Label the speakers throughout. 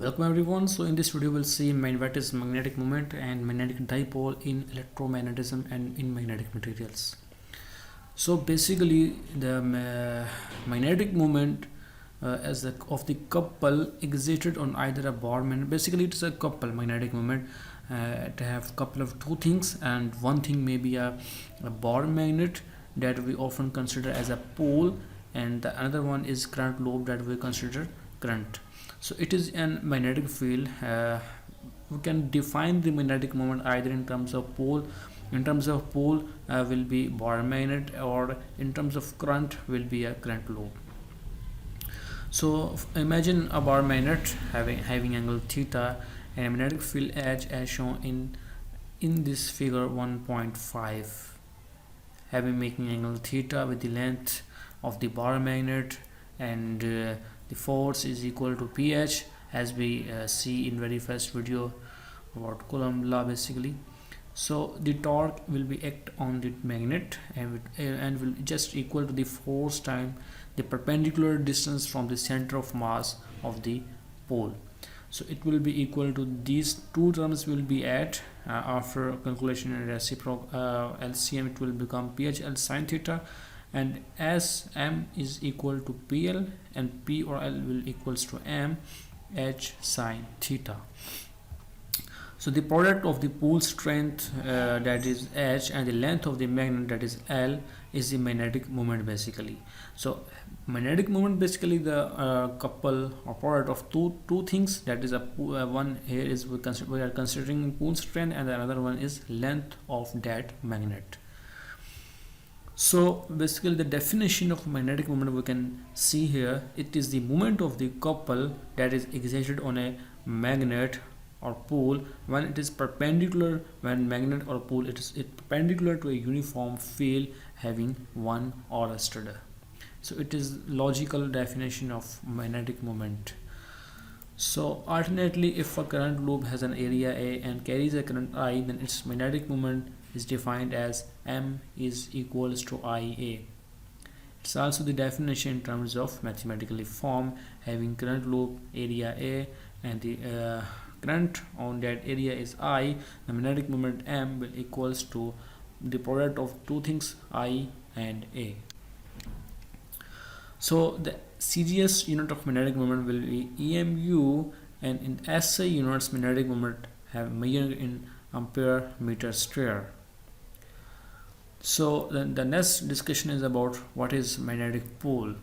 Speaker 1: Welcome everyone. So in this video we'll see what is magnetic moment and magnetic dipole in electromagnetism and in magnetic materials. So basically the magnetic moment of the couple exerted on either a bar magnet. Basically it is a couple magnetic moment. To have couple of two things, and one thing may be a bar magnet that we often consider as a pole, and the another one is current lobe that we consider current. So it is an magnetic field. We can define the magnetic moment either in terms of pole. In terms of pole will be bar magnet, or in terms of current will be a current lobe. So imagine a bar magnet having angle theta and a magnetic field H as shown in this figure 1.5, having making angle theta with the length of the bar magnet, and the force is equal to pH, as we see in very first video about Coulomb law basically. So the torque will be act on the magnet and will just equal to the force time the perpendicular distance from the center of mass of the pole. So it will be equal to these two terms will be at after calculation and reciprocal LCM, it will become PHL sin theta, and as M is equal to PL and P or L will equals to M H sin theta. So the product of the pole strength that is H and the length of the magnet that is L is the magnetic moment basically. So magnetic moment basically the couple or product of two things, that is a one here is we are considering pole strength, and the another one is length of that magnet. So basically the definition of magnetic moment we can see here. It is the moment of the couple that is exerted on a magnet or pole when it is perpendicular, when magnet or pole it is perpendicular to a uniform field having one or a study. So it is logical definition of magnetic moment. So alternately, if a current loop has an area A and carries a current I, then its magnetic moment is defined as M is equals to IA. It's also the definition in terms of mathematically form, having current loop area A and the current on that area is I. The magnetic moment M will equals to the product of two things I and A. So the CGS unit of magnetic moment will be EMU, and in SI units magnetic moment have measured in ampere meter square. So then the next discussion is about what is magnetic pole.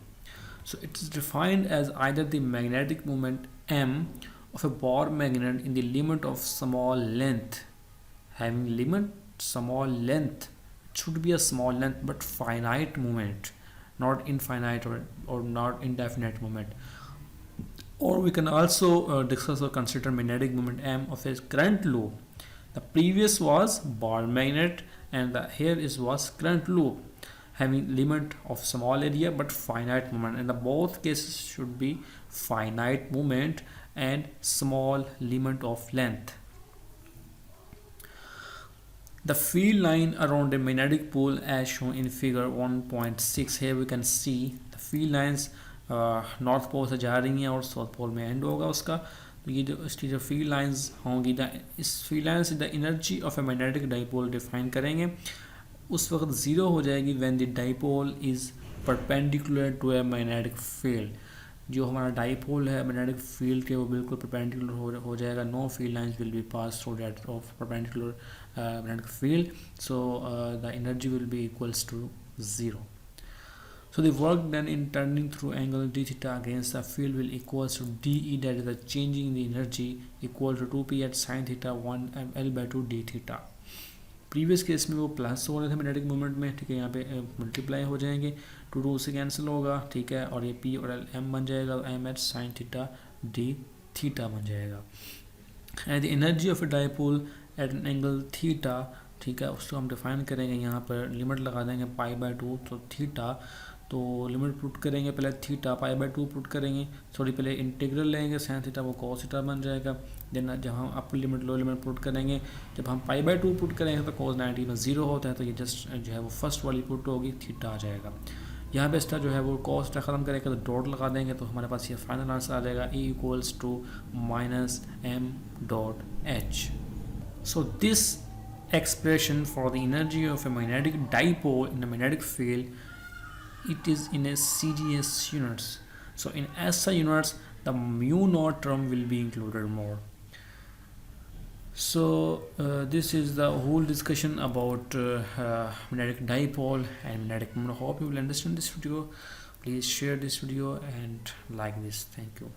Speaker 1: So it is defined as either the magnetic moment M of a bar magnet in the limit of small length, having limit small length. It should be a small length but finite moment, not infinite or not indefinite moment. Or we can also discuss or consider magnetic moment M of a current loop. The previous was bar magnet and here was current loop, having limit of small area but finite moment, and the both cases should be finite moment and small limit of length. The field line around a magnetic pole as shown in figure 1.6, here we can see the field lines north pole से जा रही हैं और south pole में and होगा उसका. तो ये जो इसकी जो फील्ड लाइंस होंगी इस फील्ड लाइन से the energy of a magnetic dipole define करेंगे. उस वक्त ज़ीरो हो जाएगी when the dipole is perpendicular to a magnetic field. जो हमारा डाइपोल है मैग्नेटिक फील्ड के वो बिल्कुल परपेंडिकुलर हो जाएगा. No field lines will be pass through that of perpendicular magnetic field. So the energy will be equals to zero. So the work done in turning through angle d theta against the field will equals to dE, that is the changing the energy, equal to 2p at sin theta 1 L by 2 d theta. Previous case में वो plus हो रहे थे magnetic moment में, ठीक है. यहाँ पे मल्टीप्लाई हो जाएंगे, 2 से कैंसिल होगा, ठीक है. और ये p और l m बन जाएगा, m at sin theta d theta बन जाएगा. And the energy of a dipole at an angle theta, ठीक है, उसको हम डिफाइन करेंगे. यहाँ पर लिमिट लगा देंगे पाई बाय 2, तो थीटा, तो लिमिट पुट करेंगे पहले थीटा पाई बाय 2 पुट करेंगे. सॉरी पहले इंटीग्रल लेंगे साइन थीटा, वो कॉस थीटा बन जाएगा. देन जब हम upper limit lower limit put करेंगे, जब हम पाई बाय 2 पुट करेंगे तो कॉस 90 में 0 होता है, तो ये जस्ट जो है वो फर्स्ट वाली पुट होगी, थीटा आ जाएगा. यहाँ पे इसका जो है वो कॉस्ट ख़त्म करेंगे तो डॉट लगा देंगे तो हमारे पास ये फाइनल आंसर आ जाएगा E equals to minus M dot H. So this expression for the energy of a magnetic dipole in a magnetic field, it is in a CGS units. So in SI units the mu naught term will be included more. So this is the whole discussion about magnetic dipole and magnetic moment. I hope you will understand this video. Please share this video and like this. Thank you.